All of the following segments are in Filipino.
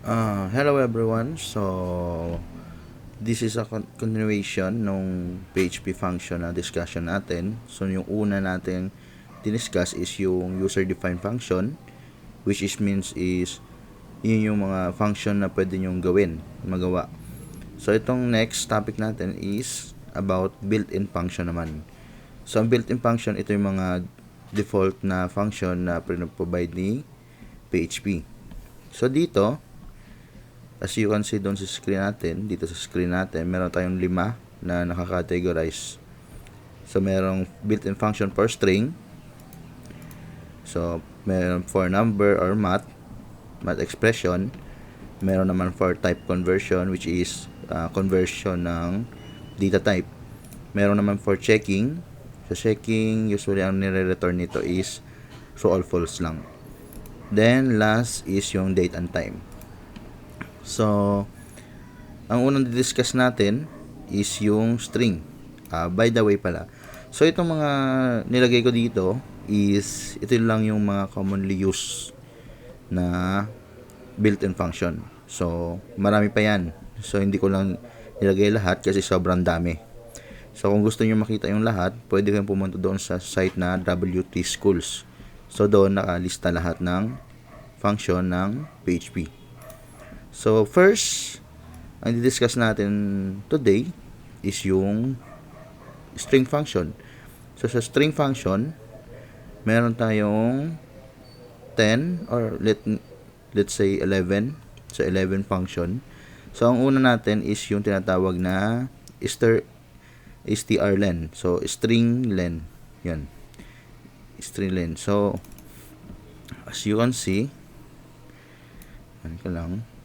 Hello everyone. So, this is a continuation nung PHP function na discussion natin. So, yung una natin diniscuss is yung user-defined function, which means yun yung mga function na pwede nyong magawa. So, itong next topic natin is about built-in function naman. So, ang built-in function, ito yung mga default na function na provide ni PHP. So, dito, as you can see doon sa screen natin, meron tayong 5 na nakakategorize. So, merong built-in function for string. So, meron for number or math expression. Meron naman for type conversion, which is conversion ng data type. Meron naman for checking. Sa checking, usually ang nire-return nito is true or false lang. Then, last is yung date and time. So, ang unang discuss natin is yung string. By the way pala. So, itong mga nilagay ko dito is, ito lang yung mga commonly used na built-in function. So, marami pa yan. So, hindi ko lang nilagay lahat kasi sobrang dami. So, kung gusto nyo makita yung lahat, pwede kayong pumunta doon sa site na WT Schools. So, doon nakalista lahat ng function ng PHP. So, first, ang di-discuss natin today is yung string function. So, sa string function, meron tayong 10 or let's say 11. So, 11 function. So, ang una natin is yung tinatawag na strlen. So, string len. Yan. String len. So, as you can see,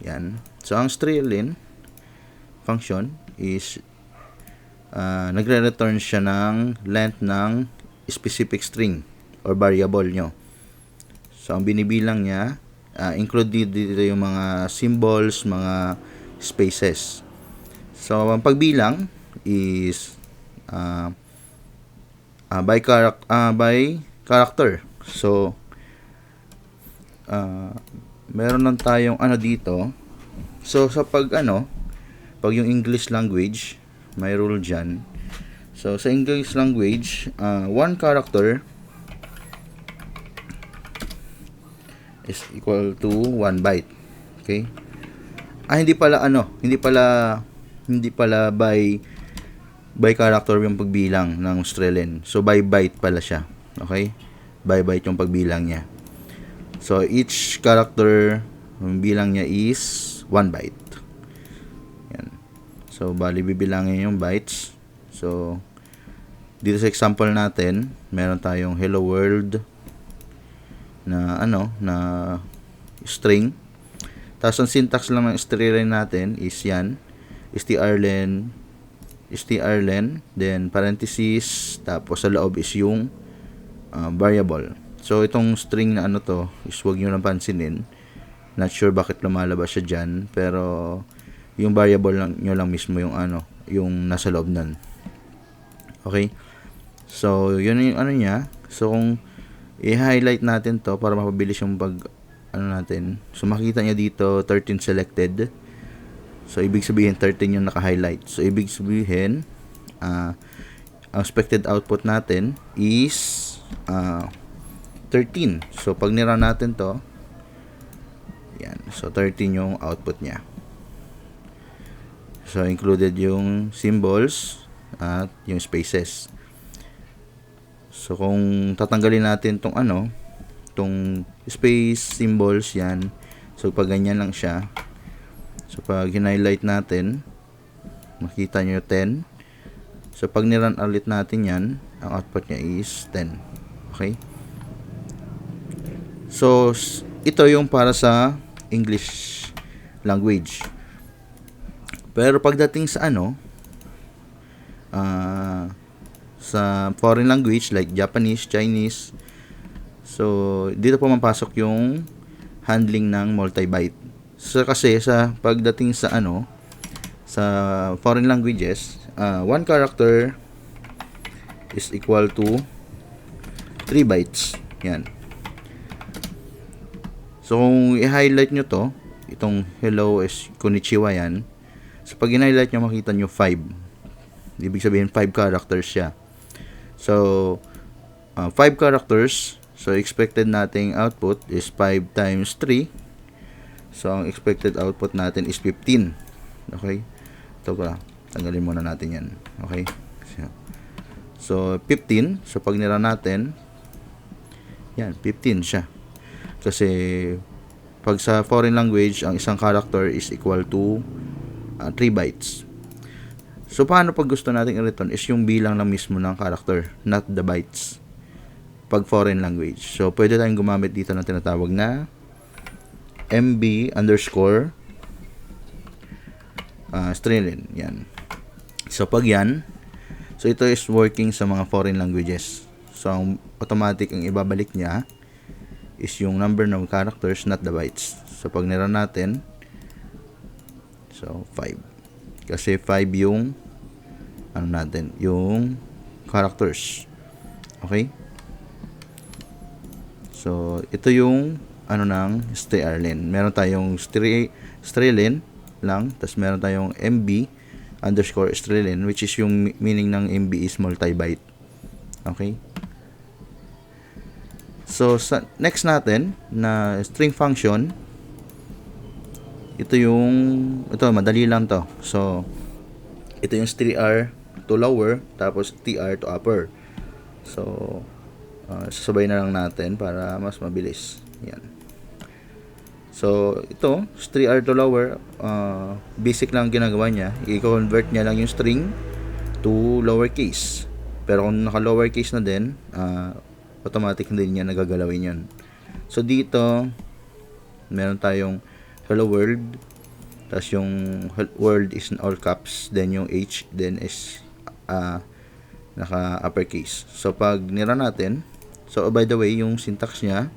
yan. So, ang string function is nagre-return siya ng length ng specific string or variable nyo. So, ang binibilang niya, include dito yung mga symbols, mga spaces. So, ang pagbilang is by character. So, meron lang tayong dito. So, sa pag yung English language, may rule dyan. So, sa English language, one character is equal to 1 byte. Okay? Hindi pala by character yung pagbilang ng strlen. So, by byte pala siya. Okay? By byte yung pagbilang niya. So, each character, yung bilang niya is 1 byte. Yan. So, bali bibilangin yung bytes. So, dito sa example natin, meron tayong hello world na na string. Tapos, ang syntax lang ng string natin is yan. strlen, then parenthesis, tapos sa loob is yung variable. So, itong string na to, is huwag nyo lang pansinin. Not sure bakit lumalabas siya dyan, pero yung variable lang, nyo lang mismo yung yung nasa loob nun. Okay? So, yun yung niya. So, kung i-highlight natin to para mapabilis yung natin. So, makita niya dito, 13 selected. So, ibig sabihin, 13 yung naka-highlight. So, ibig sabihin, ang expected output natin is 13. So, pag nirun natin to, yan. So, 13 yung output niya. So, included yung symbols at yung spaces. So, kung tatanggalin natin tong tong space, symbols, yan. So, pag ganyan lang siya. So, pag highlight natin, makita nyo 10. So, pag nirun ulit natin yan, ang output niya is 10. Okay? So, ito yung para sa English language. Pero pagdating sa sa foreign language like Japanese, Chinese, so dito po mapasok yung handling ng multi-byte. So, kasi sa pagdating sa sa foreign languages, one character is equal to 3 bytes. Yan. So, kung i-highlight nyo to, itong hello is konnichiwa yan. So, pag in-highlight nyo, makita nyo 5. Ibig sabihin, 5 characters siya. So, 5 characters. So, expected nating output is 5 times 3. So, ang expected output natin is 15. Okay? Ito pala. Tanggalin muna natin yan. Okay? So, 15. So, pag nira natin, yan, 15 siya. Kasi, pag sa foreign language, ang isang character is equal to 3 bytes. So, paano pag gusto natin i-return is yung bilang lang mismo ng character, not the bytes. Pag foreign language. So, pwede tayong gumamit dito ng tinatawag na MB underscore string. Yan. So, pag yan, so ito is working sa mga foreign languages. So, ang automatic ang ibabalik niya is yung number ng characters, not the bytes. So, pag nira natin, so, 5. Kasi 5 yung ano natin, yung characters. Okay? So, ito yung ano ng strlen. Meron tayong strlen lang, tapos meron tayong MB underscore strlen, which is yung meaning ng MB is multi-byte. Okay? So, sa next natin na string function, ito madali lang to. So, ito yung str to lower, tapos tr to upper. So, sasabay na lang natin para mas mabilis. Yan. So, ito, str to lower, basic lang ginagawa niya. I-convert niya lang yung string to lowercase. Pero kung naka-lowercase na din, automatic hindi niya nagagalawin yun. So, dito, meron tayong hello world. Tapos yung world is in all caps. Then yung H, then is naka-uppercase. So, pag nira natin, so, by the way, yung syntax niya,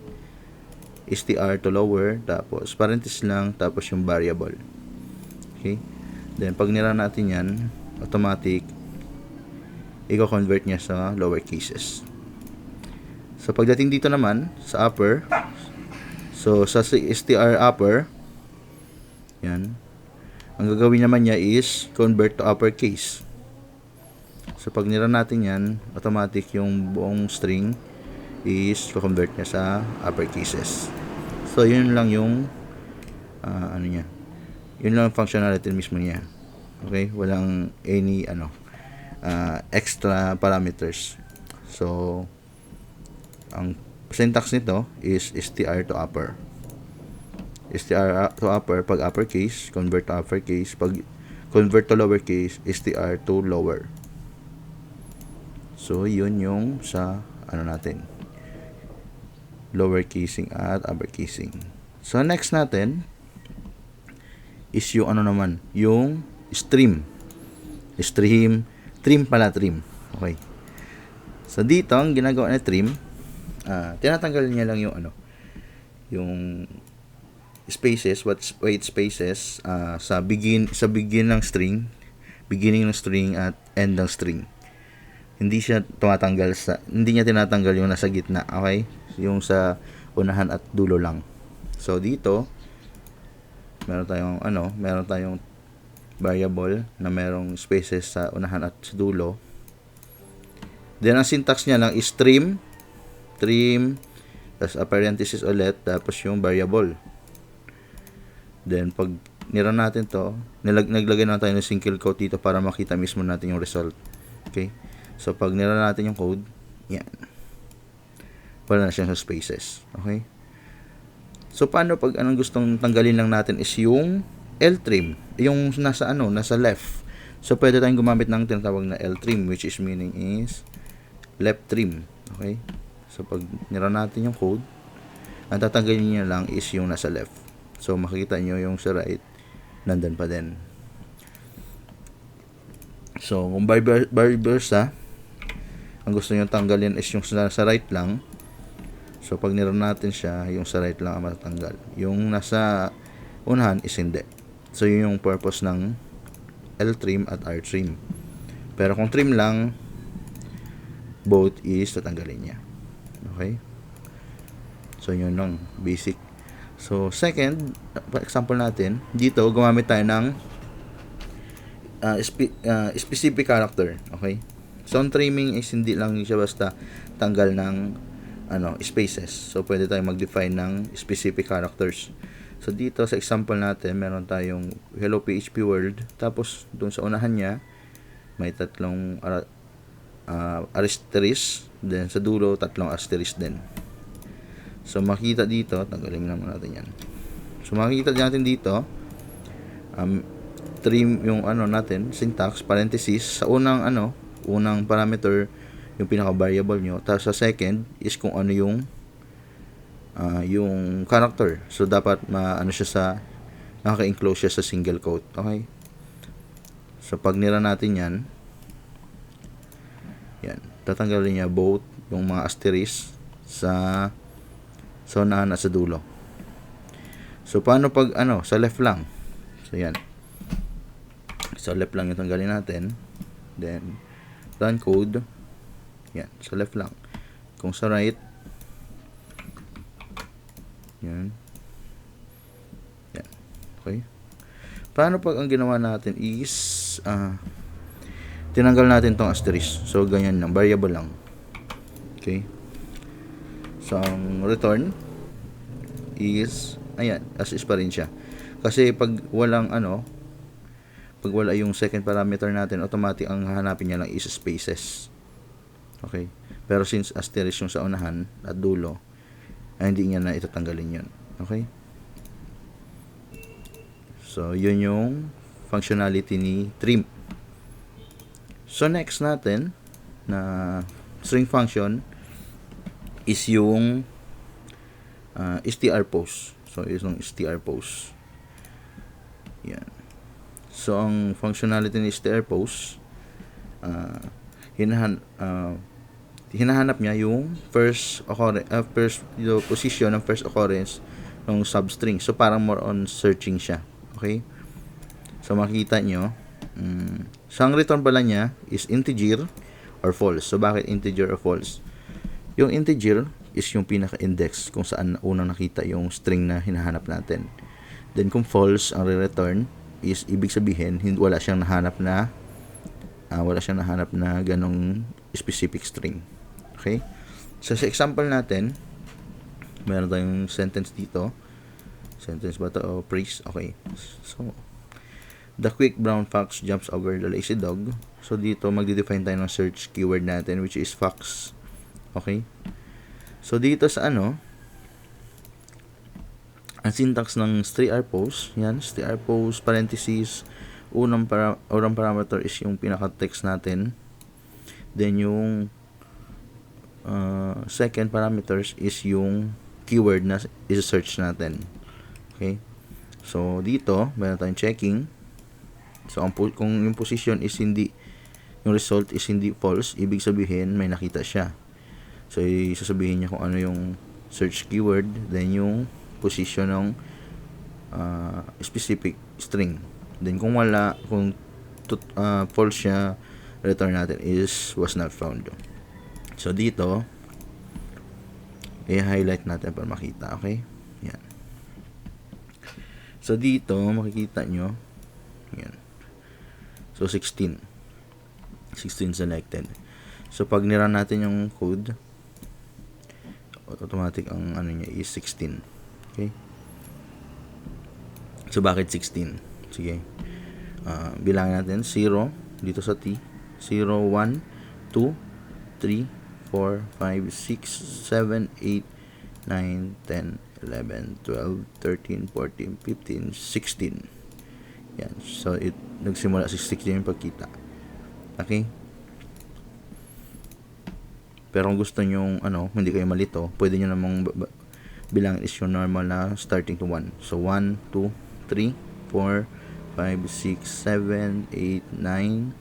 str to lower, tapos parenthesis lang, tapos yung variable. Okay? Then, pag nira natin yan, automatic, i-convert niya sa lower cases. So, pagdating dito naman, sa upper, so, sa str upper, yan, ang gagawin naman niya is, convert to uppercase. So, pag nira natin yan, automatic yung buong string, is convert niya sa uppercases. So, yun lang yung ano niya. Yun lang yung functionality mismo niya. Okay? Walang any extra parameters. So, ang syntax nito is str to upper. Str to upper, pag uppercase, convert to uppercase. Pag convert to lowercase, str to lower. So, yun yung sa natin, lower casing at upper casing. So, next natin is yung naman, yung stream. Trim pala. Okay. So, dito, ang ginagawa na trim, tinatanggal niya lang yung yung spaces, white spaces, sa beginning ng string, beginning ng string at end ng string. Hindi niya tinatanggal yung nasa gitna. Okay? Yung sa unahan at dulo lang. So, dito, meron tayong variable na merong spaces sa unahan at sa dulo. Then, ang syntax niya lang is trim, tapos a parenthesis ulit, tapos yung variable. Then, pag nira natin to, naglagay na tayo ng single quote dito para makita mismo natin yung result. Okay? So, pag nira natin yung code, yan. Wala na siya sa spaces. Okay? So, paano pag anong gustong tanggalin lang natin is yung L-trim. Yung nasa left. So, pwede tayong gumamit ng tinatawag na L-trim, which is meaning is left trim. Okay? So, pag nira natin yung code, ang tatanggalin niya lang is yung nasa left. So, makikita nyo yung sa right, nandun pa din. So, kung vice versa, ang gusto nyo tanggalin is yung sa right lang. So, pag nira natin siya, yung sa right lang ang matatanggal. Yung nasa unahan is hindi. So, yun yung purpose ng L-trim at R-trim. Pero kung trim lang, both is tatanggalin niya. Okay? So, yun lang. Basic. So, second, example natin, dito, gumamit tayo ng specific character. Okay? Sound trimming is hindi lang siya basta tanggal ng spaces. So, pwede tayong mag-define ng specific characters. So, dito sa example natin, meron tayong Hello PHP World. Tapos, dun sa unahan niya, may tatlong asterisk. Then, sa dulo, tatlong asterisk din. So, makita dito, tanggalin naman natin yan. So, makikita natin dito, trim yung natin, syntax, parenthesis, sa unang parameter, yung pinaka-variable nyo. Tapos sa second is kung ano yung character. So, dapat nakaka-enclose siya sa single quote. Okay? So, pag nira natin yan, tatanggalin niya both yung mga asterisk sa unahan at sa dulo. So, paano pag sa left lang? So, yan. Sa left lang yung tanggalin natin. Then, run code. Yan. Sa left lang. Kung sa right, yan. Yan. Okay. Paano pag ang ginawa natin is, tinanggal natin tong asterisk. So, ganyan lang. Variable lang. Okay. So, ang return is, ayan, as is pa rin siya. Kasi pag walang pag wala yung second parameter natin, automatic ang hahanapin niya lang is spaces. Okay? Pero since asterisk yung sa unahan at dulo, ay hindi niya na itatanggalin yun. Okay? So, yun yung functionality ni trim. So, next natin na string function is yung str post. So, yung str post. Yan. So, ang functionality ni str post, hinahanap niya yung first position ng first occurrence ng substring. So, parang more on searching siya. Okay? So, makikita nyo, so, ang return pala niya is integer or false. So, bakit integer or false? Yung integer is yung pinaka-index kung saan unang nakita yung string na hinahanap natin. Then, kung false, ang re-return is ibig sabihin, wala siyang nahanap na ganong specific string. Okay? So, sa example natin, meron tayong sentence dito. Sentence ba ito? O phrase? Okay. So, the quick brown fox jumps over the lazy dog. So, dito, magde-define tayo ng search keyword natin, which is fox. Okay? So, dito sa ang syntax ng str post, yan, str post, parenthesis, unang parameter is yung pinaka-text natin. Then, yung second parameters is yung keyword na is-search natin. Okay? So, dito, meron tayong checking. So, kung yung position is hindi, yung result is hindi false, ibig sabihin, may nakita siya. So, isasabihin niya kung ano yung search keyword, then yung position ng specific string. Then, kung wala, kung false siya, return natin is was not found. So, dito, i-highlight natin para makita. Okay? Yan. So, dito, makikita nyo, yan. So, 16 selected. So, pag nirun natin yung code, automatic ang niya is 16. Okay? So, bakit 16? Sige. Bilangin natin 0 dito sa T. 0, 1, 2, 3, 4, 5, 6, 7, 8, 9, 10, 11, 12, 13, 14, 15, 16. Yan. So, nagsimula sa 16 yung pagkita. Okay? Pero kung gusto nyo, hindi kayo malito, pwede nyo namang bilang is yung normal na starting to 1. So, 1, 2, 3, 4, 5, 6, 7, 8, 9,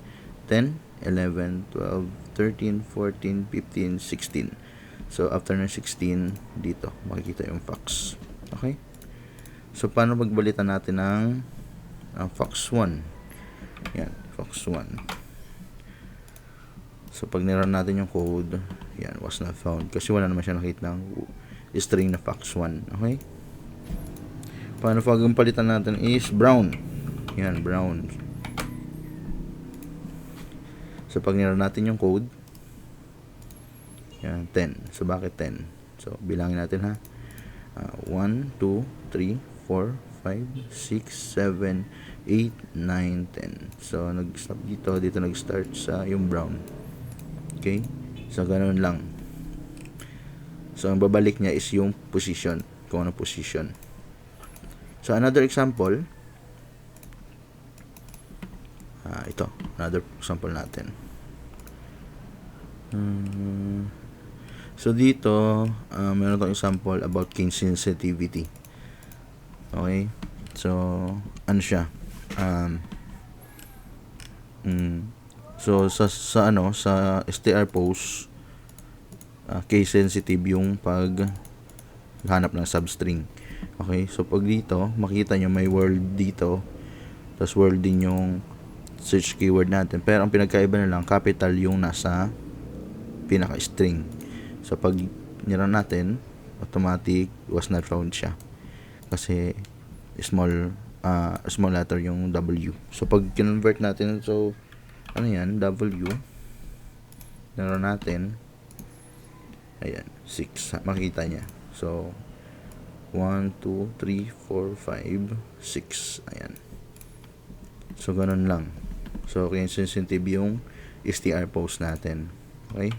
10, 11, 12, 13, 14, 15, 16. So, after ng 16, dito, makikita yung fox. Okay? So, paano magbalitan natin ng fox 1? Yan, fox 1. So, pag nirun natin yung code, yan, was not found. Kasi wala naman siya nakita ng string na fox 1. Okay? Paano pag ang palitan natin is brown? Yan, brown. So pag nira natin yung code, yan, 10. So bakit 10? So bilangin natin ha. 1, 2, 3, 4, 5, 6, 7, 8, 9, 10. So nag-stop dito nag-start sa yung brown. Okay? So ganoon lang. So ang babalik niya is yung position, kung ano position. So another example, ito, another example natin. So dito, meron tayong example about gain sensitivity. Okay? So ano siya? So sa STR post, case sensitive yung pag hanap ng substring. Okay, so pag dito makita nyo may world dito, tapos world din yung search keyword natin, pero ang pinagkaiba na lang capital yung nasa pinaka string. So pag nira natin, automatic was not found siya kasi small letter yung W. So pag convert natin, so ano yan, W, nira natin, ayan, 6, makita niya. So 1, 2, 3, 4, 5, 6. Ayan. So ganun lang. So kaya sensitive yung str post natin. Okay?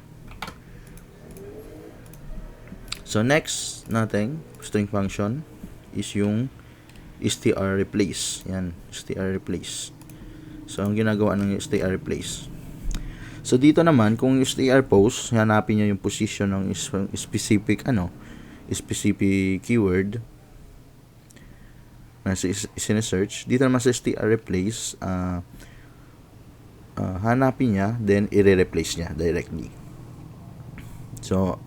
So next natin string function is yung str replace. Yan, str replace. So ang ginagawa ng str replace, so dito naman kung str post, hanapin niya yung position ng specific specific keyword na sinesearch. Dito naman sa str replace, hanapin niya, then i-replace niya directly. So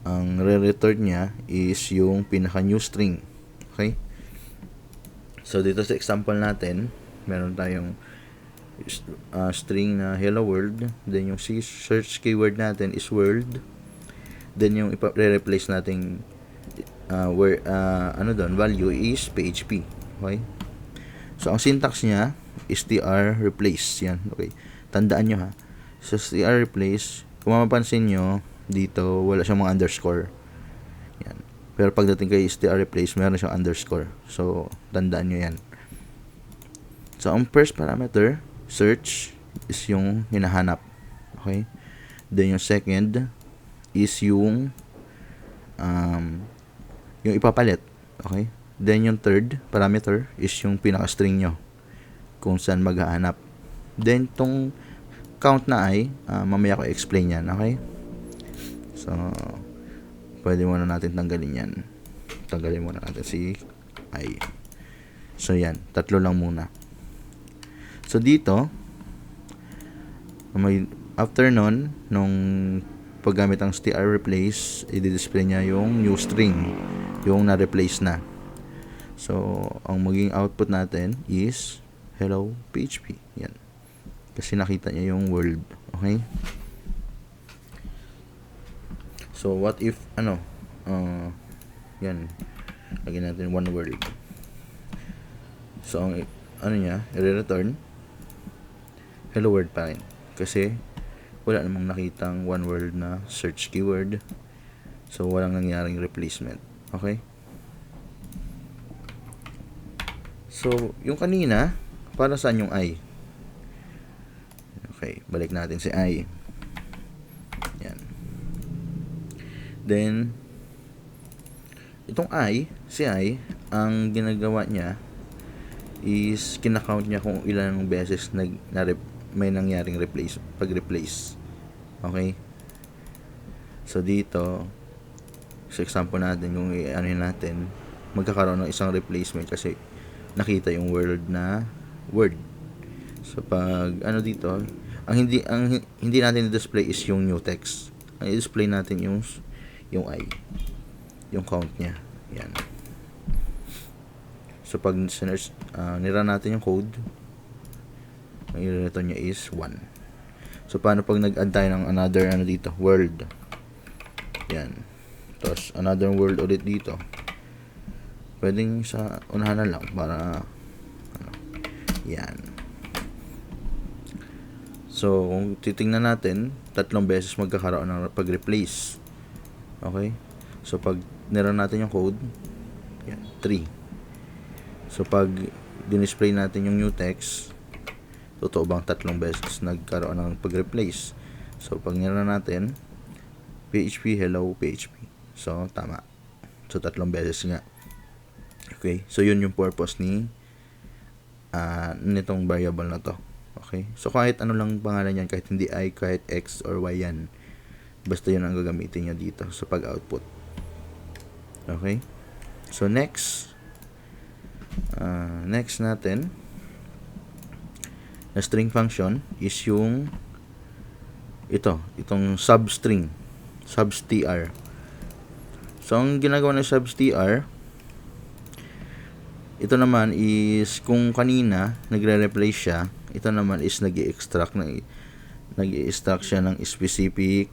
ang re-return niya is yung pinaka new string. Okay, so dito sa example natin, meron tayong string na hello world, then yung search keyword natin is world, then yung i-replace nating value is PHP. Okay, so ang syntax niya is str replace. Yan, okay, tandaan nyo ha. So str replace, kung mapapansin nyo dito, wala siyang mga underscore. Yan, pero pagdating kay str replace, meron siyang underscore. So tandaan nyo yan. So ang first parameter, search, is yung hinahanap. Okay, then yung second is yung ipapalit. Okay, then yung third parameter is yung pinaka-string nyo kung saan maghahanap. Then tong count na ay mamaya ko explain yan. Okay, so pwede muna natin tanggalin yan. Tanggalin muna natin si I. So yan, tatlo lang muna. So dito, may after nun, nung paggamit ang str replace, i-display niya yung new string, yung na-replace na. So ang maging output natin is hello PHP. Yan, kasi nakita niya yung world. Okay, so what if yan, lagyan natin one world. So ang niya, i-return hello world pa rin kasi wala namang nakitang one world na search keyword, so walang nangyaring replacement. Okay, so yung kanina, para saan yung I? Okay, balik natin si I. Yan, then itong si I, ang ginagawa niya is kinakount niya kung ilang beses may nangyaring pag-replace. Okay, so dito sa example natin, kung natin, magkakaroon ng isang replacement kasi nakita yung word na word. So pag dito, ang hindi natin i-display is yung new text. Ang i-display natin yung I, yung count niya. Yan. So pag nira natin yung code, ang i-return niya is 1. So paano pag nag-add tayo ng another dito, world. Yan. Tapos another world ulit dito. Pwedeng sa unahan na lang para ano, yan. So, kung titingnan natin, 3 beses magkakaroon ng pag-replace. Okay? So, pag nirun natin yung code, yan, 3. So, pag dinisplay natin yung new text, totoo bang 3 beses nagkaroon ng pag-replace? So, pag nirun natin, PHP, hello, PHP. So, tama. So, 3 beses nga. Okay? So, yun yung purpose nitong variable na to. Okay? So, kahit ano lang pangalan yan, kahit hindi I, kahit X or Y yan, basta yun ang gagamitin nyo dito sa pag-output. Okay? So, next natin na string function is yung itong substring, substr. So, ang ginagawa ng substr, ito naman is kung kanina nagre-replace siya, ito naman is nag-i-extract siya ng specific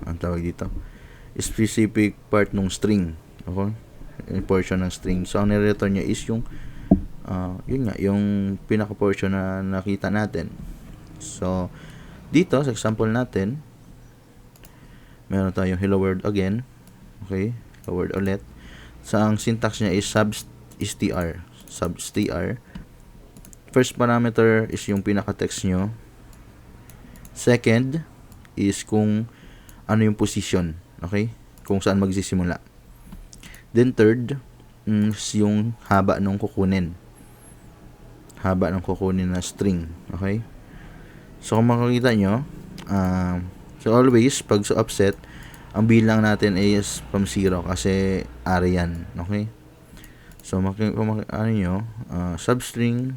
ang tawag dito, specific part ng string. Okay? Portion ng string. So, ang nire-return niya is yung yun nga, yung pinaka-portion na nakita natin. So, dito, sa example natin, meron tayong hello world again. Okay? Hello world ulit. So, ang syntax niya is substr. First parameter is yung pinaka-text nyo. Second is kung ano yung position. Okay? Kung saan magsisimula. Then third is yung haba ng kukunin. Haba ng kukunin na string. Okay? So, kung makikita nyo, so always, pag sa offset, ang bilang natin is from 0 kasi array yan. Okay? So, ano nyo, substring,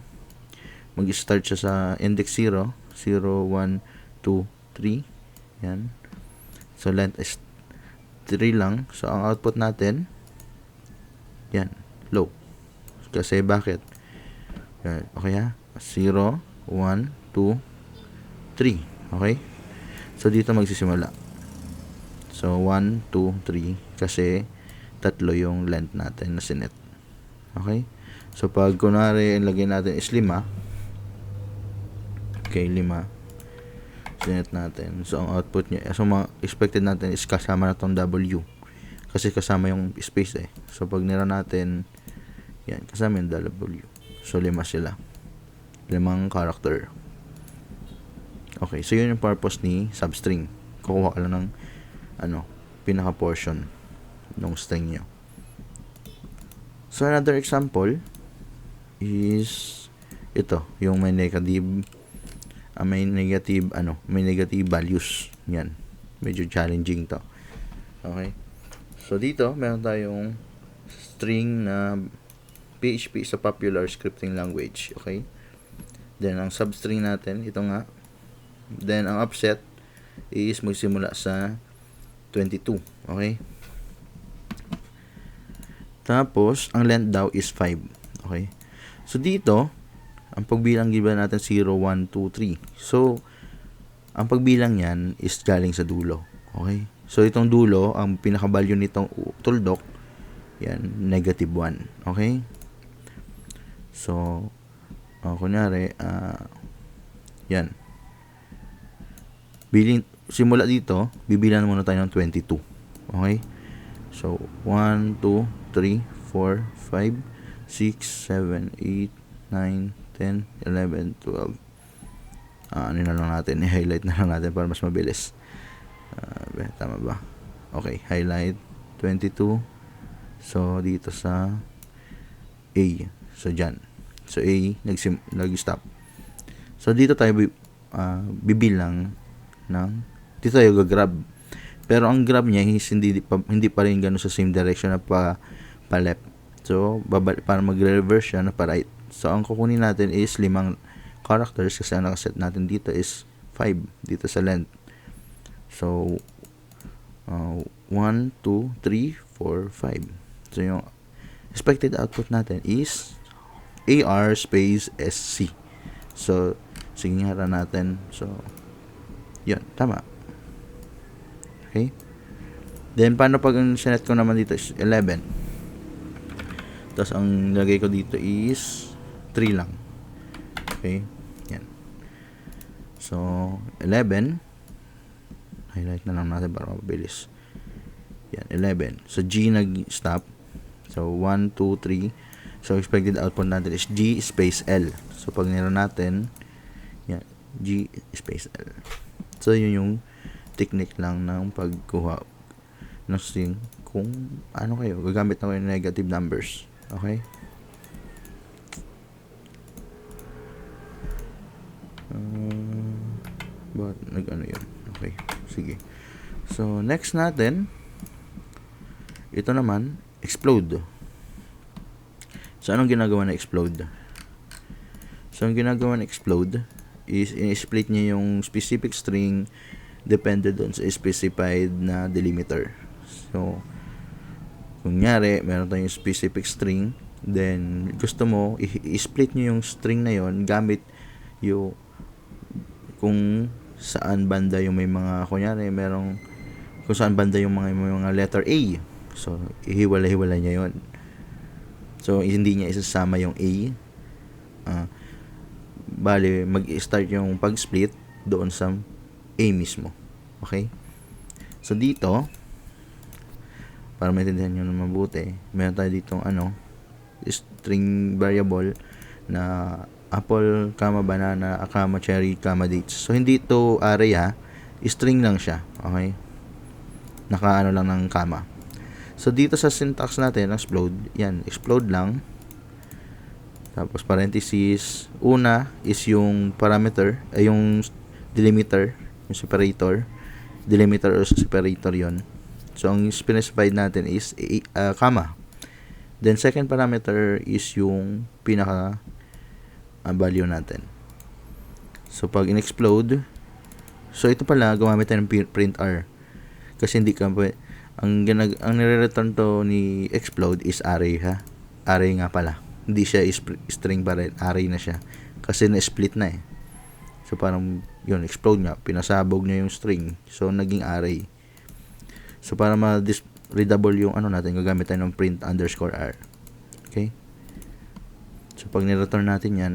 mag-start siya sa index 0, 0, 1, 2, 3. Yan. So, length is 3 lang. So, ang output natin, yan, low. Kasi bakit? Yan. Okay ha? 0, 1, 2, 3. Okay? So, dito magsisimula. So, 1, 2, 3. Kasi, 3 yung length natin na sinet. Okay? So, pag kunwari, ilagay natin is 5. Okay, 5. Sinet natin. So, ang output niya, so, expected natin is kasama na tong W. Kasi kasama yung space eh. So, pag nira natin, yan, kasama yung W. So, 5 sila. 5 character. Okay, so yun yung purpose ni substring. Kukuha ka lang ng pinaka-portion ng string nyo. So, another example is ito, yung may negative values. Yan. Medyo challenging to. Okay? So, dito, meron tayong string na PHP is a popular scripting language. Okay? Then, ang substring natin, ito nga. Then, ang offset is magsimula sa 22. Okay? Tapos, ang length daw is 5. Okay? So, dito, ang pagbilang given natin 0, 1, 2, 3. So, ang pagbilang yan is galing sa dulo. Okay? So, itong dulo, ang pinaka-value nitong tuldok, yan, negative 1. Okay? So, kunyari, yan. Simula dito, bibilan muna tayo ng 22. Okay? So, 1, 2, 3, 4, 5, 6, 7, 8, 9, 10, 11, 12. Ano na lang natin, i-highlight na lang natin para mas mabilis. Tama ba? Okay, highlight 22. So, dito sa A. So, dyan. So, A, nag-stop. So, dito tayo bibilang ng, dito tayo gagrab. Pero ang grab niya is hindi pa rin gano'n sa same direction na pa left. So, para magre-reverse siya na pa right. So, ang kukunin natin is 5 characters kasi ang nakaset natin dito is 5 dito sa length. So, 1, 2, 3, 4, 5. So, yung expected output natin is AR space SC. So, sige nga natin. So, yun, tama. Okay? Then, paano pag ang sinet ko naman dito is 11? Tapos, ang lagay ko dito is 3 lang. Okay? Yan. So, 11. Highlight na lang natin para mabilis. Yan, 11. So, G nag-stop. So, 1, 2, 3. So, expected output natin is G space L. So, pag nira natin, yan, G space L. So, yun yung technique lang ng pagkuha ng string kung ano kayo, gagamit na kayo ng negative numbers. Okay? But, nag-ano yun? Okay, sige. So, next natin, ito naman, explode. So, anong ginagawa na explode? So, ang ginagawa na explode is in-split niya yung specific string depende doon sa specified na delimiter. So, kunyari, meron tayong specific string, then, gusto mo, i-split nyo yung string na yon gamit yung kung saan banda yung may mga, kunyari, merong, kung saan banda yung mga letter A. So, ihiwala-hiwala niya yon. So, hindi niya isasama yung A. Bale, mag-start yung pag-split doon sa A mismo. Okay? So, dito, para maintindihan nyo na mabuti, meron tayo ditong string variable na apple, banana, cherry, dates. So, hindi ito array string lang siya. Okay? Naka lang ng comma. So, dito sa syntax natin, explode, yan, explode lang. Tapos, parenthesis, una is yung parameter, ay yung delimiter, yung separator, delimiter or separator yon. So, ang specified natin is comma. Then, second parameter is yung pinaka value natin. So, pag in-explode, so, ito pala, gumamit tayo ng print R. Kasi hindi ka ang nire-return to ni explode is array array nga pala, hindi siya string pa rin, array na siya kasi na-split na so parang yun, explode nga, pinasabog niya yung string, so naging array. So para ma-readable yung natin, gagamit tayo ng print _r. Okay, so pag ni-return natin yan,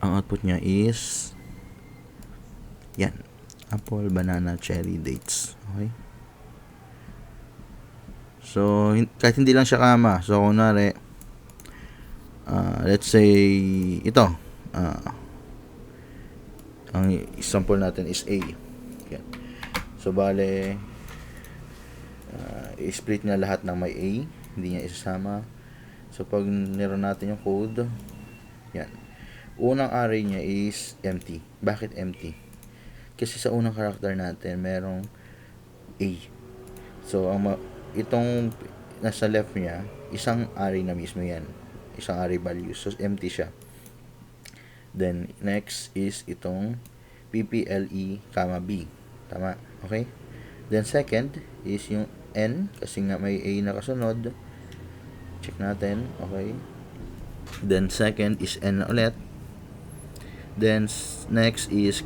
ang output niya is yan, apple, banana, cherry, dates. Okay. So, kahit hindi lang siya comma. So, kunwari, let's say, ito. Ang example natin is A. Yan. So, bale, i-split niya lahat ng may A. Hindi niya isasama. So, pag niron natin yung code, yan. Unang array niya is empty. Bakit empty? Kasi sa unang character natin, merong A. So, itong nasa left niya, isang array na mismo yan. Isang array value. So, empty siya. Then, next is itong PPLE, B. Tama? Okay? Then, second is yung N. Kasi nga may A na kasunod. Check natin. Okay? Then, second is N ulit. Then, next is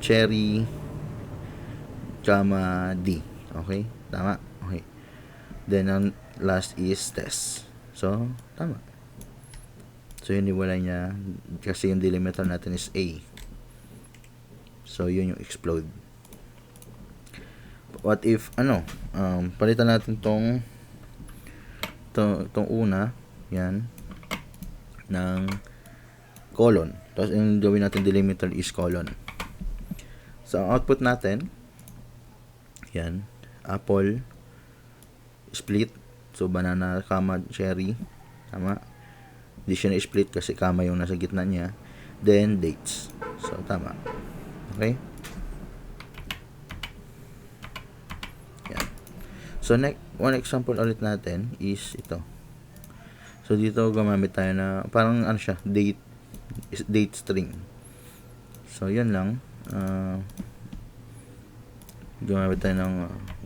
cherry, D. Okay? Tama? Okay. Then, ang last is test. So, tama. So, yun iwala niya. Kasi yung delimiter natin is A. So, yun yung explode. What if, palitan natin tong una, yan, ng colon. Tapos, yung gawin natin delimiter is colon. So, ang output natin, yan, apple, split, so banana, cherry, tama. Hindi siya na-split kasi comma yung nasa gitna niya. Then, dates. So, tama. Okay? Yan. So, one example ulit natin is ito. So, dito gumamit tayo na, parang siya, date string. So, yun lang. Gumamit tayo ng,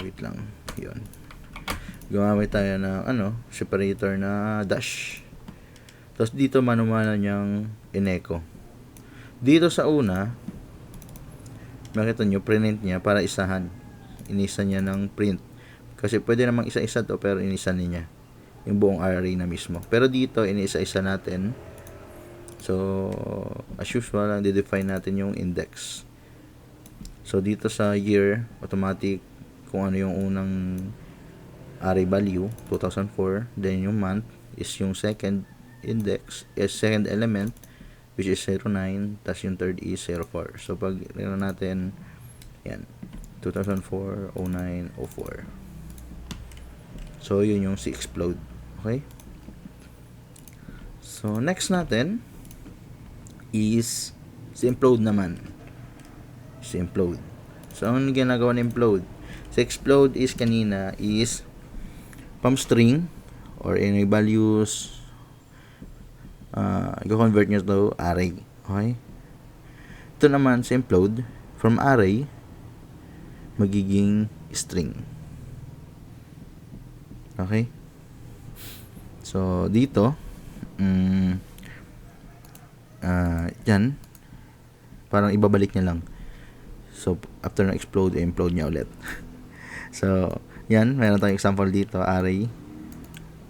wait lang, yun. Gumamit tayo ng, separator na dash. Tapos, dito manumana niyang in-echo. Dito sa una, makita nyo, print niya para isahan. inisa niya ng print. Kasi pwede namang isa-isa to, pero inisa niya yung buong array na mismo. Pero dito, inisa-isa natin. So, as usual, define natin yung index. So, dito sa year, automatic kung ano yung unang array value, 2004. Then, yung month is yung second index, second element, which is 09. Tapos yung third is 04. So, pag natin, yan, 2004, 09, 04. So, yun yung si explode. Okay? So, next natin is si implode naman. Si implode. So, ang ginagawa ng implode? Si explode is kanina is from string or any values i-convert nyo to array. Okay? Ito naman si implode from array magiging string. Okay? So, dito yan, parang ibabalik niya lang. So, after na explode, implode niya ulit. So, yan, meron tayong example dito, array,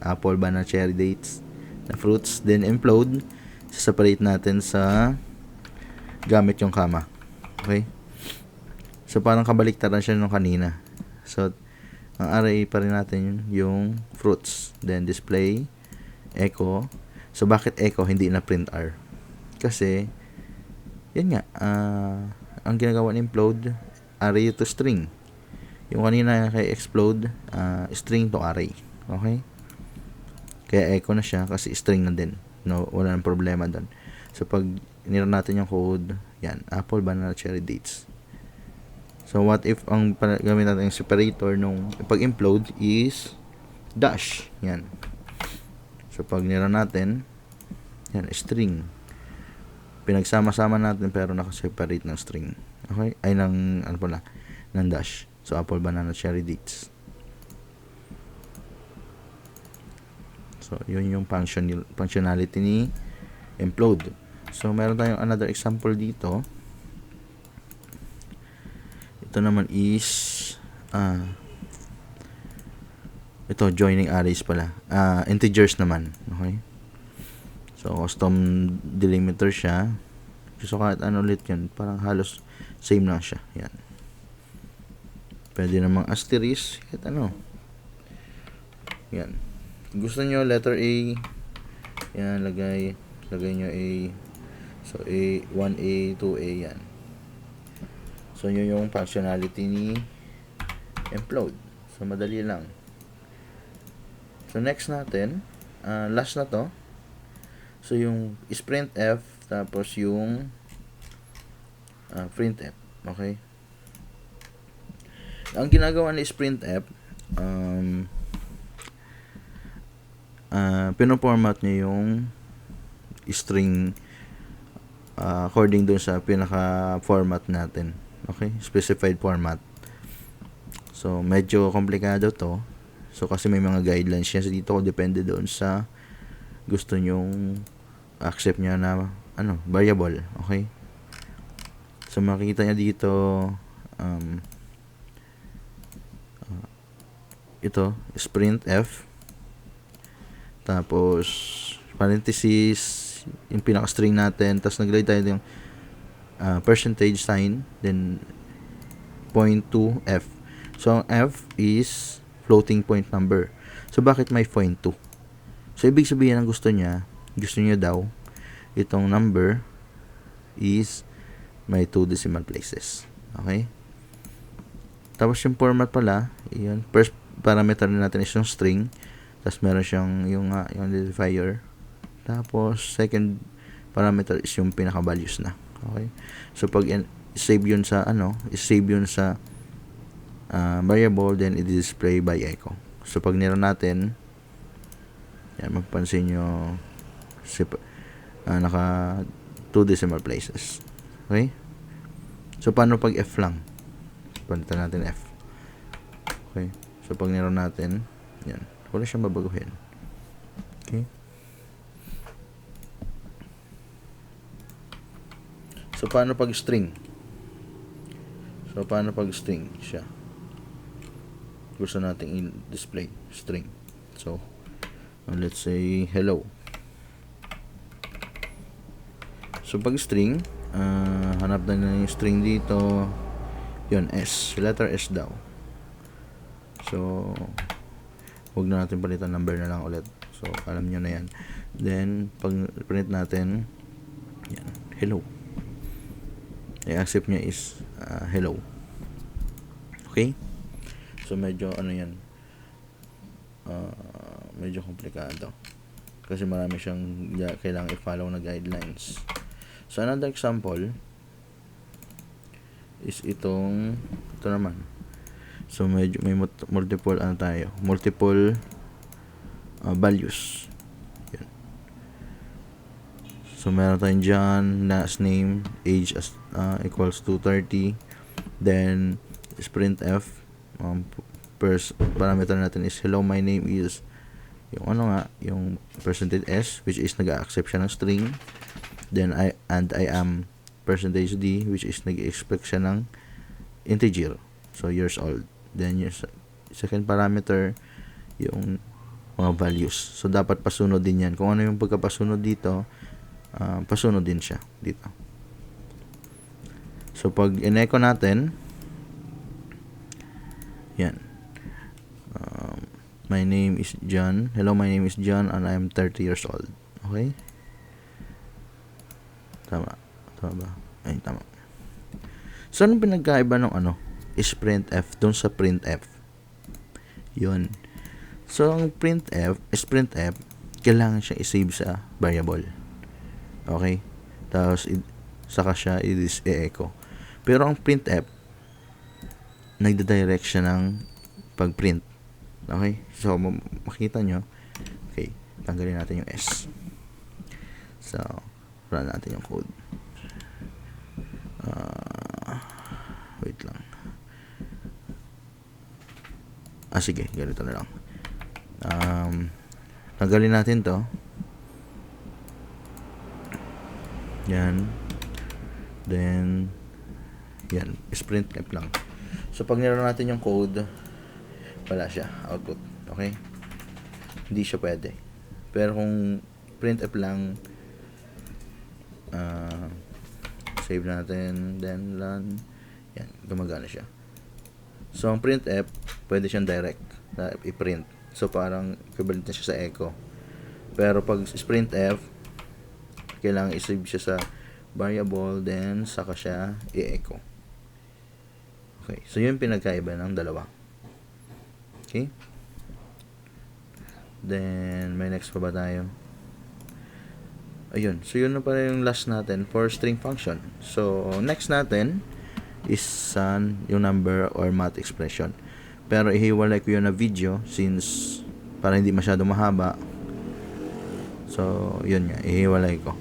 apple, banana, cherry, dates, na fruits, then implode, separate natin sa gamit yung comma. Okay? So, parang kabaliktaran siya nung kanina. So, ang array pa rin natin yung fruits, then display, echo. So, bakit echo, hindi na print R? Kasi, yan nga, ang ginagawa ng implode, array to string. Yung kanina kay explode, string to array. Okay? Kaya echo na siya kasi string na din. No, wala nang problema doon. So, pag nira natin yung code, yan, apple, banana, cherry, dates. So, what if ang gamit natin yung separator nung pag-implode is dash. Yan. So, pag nira natin, yan, string. Pinagsama-sama natin pero nakaseparate ng string. Okay? Ay, ng, ano pala, ng dash. So, apple, banana, cherry, dates. So, yun yung functionality ni implode. So, meron tayong another example dito. Ito naman is ito, joining arrays pala. Integers naman. Okay? So, custom delimiter siya. So, kahit ano ulit yun, parang halos same lang siya. Yan. Pwede namang asterisk. Kahit ano. Yan. Gusto nyo letter A. Yan, lagay nyo A. So, A, 1A, 2A, yan. So, yun yung functionality ni implode. So, madali lang. So, next natin, last na to. So, yung is printf, tapos yung printf. Okay? Ang ginagawa ni is printf, pinoformat niya yung string according dun sa pinaka-format natin. Okay? Specified format. So, medyo komplikado to. So, kasi may mga guidelines siya. So, dito ko depende doon sa gusto nyong accept nyo na variable. Okay? So, makikita nyo dito ito, is printf. Tapos, parenthesis, yung pinaka-string natin. Tapos, naglagay tayo yung percentage sign, then 0.2f. So, ang f is floating point number. So, bakit may 0.2? So, ibig sabihin ang gusto niya daw, itong number is may 2 decimal places. Okay? Tapos, yung format pala, yun, first parameter natin is yung string. Tapos, meron siyang yung identifier. Tapos, second parameter is yung pinaka-values na. Okay? So, pag save yun sa variable, then i-display by echo. So, pag niro natin, yan, mapapansin nyo, naka 2 decimal places. Okay? So, paano pag F lang? Palitan natin F. Okay? So, pag niro natin, yan, wala siyang babaguhin. Okay? So, paano pag string? So, paano pag string siya? gusto nating i-display string. So let's say hello. So pag string, hanap na yung string dito, yun, S, letter S daw. So huwag na natin palitan, number na lang ulit. So alam nyo na yan. Then pag print natin, yan, hello. I-accept niya is hello. Okay? So medyo ano yan, medyo komplikado kasi marami siyang kailangan i-follow na guidelines. So another example is ito naman. So medyo may multiple values. Yan. So meron tayong dyan, last name, age as equals to 30. Then printf, first parameter natin is hello, my name is yung percentage %s, which is nag-accept siya ng string. Then I am %d, which is nag-expect siya ng integer, so years old. Then yung second parameter, yung mga values. So dapat pasunod din yan. Kung ano yung pagkapasunod dito, pasunod din siya dito. So pag in-echo natin, yan, my name is John. Hello, my name is John and I am 30 years old. Okay? Tama ba? Ay, tama. So anong pinagkaiba ng is printf dun sa printf? Yun. So ang printf, kailangan siyang i-save sa variable. Okay? Tapos saka siya i-echo. Pero ang printf, nagda-direct siya ng pag-print. Okay? So makita nyo. Okay, tanggalin natin yung S. So run natin yung code. Wait lang. Sige, ganito na lang. Tanggalin natin to. Yan. Then yan, printf lang. So pag nilaro natin yung code, wala siya, output. Okay? Hindi siya pwede. Pero kung printf lang, save natin, then run, yan, gumagana siya. So ang printf, pwede siyang direct na i-print. So parang equivalent na siya sa echo. Pero pag printf, kailangan i-save siya sa variable, then saka siya i-echo. Okay, so yun pinagkaiba ng dalawa. Okay. Then, may next pa ba tayo? Ayun. So, yun na pala yung last natin for string function. So, next natin is yung number or math expression. Pero, ihiwalay ko yun na video since para hindi masyado mahaba. So, yun nga. Ihiwalay ko.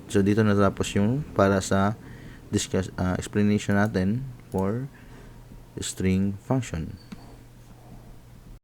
So dito natapos yung para sa explanation natin for string function.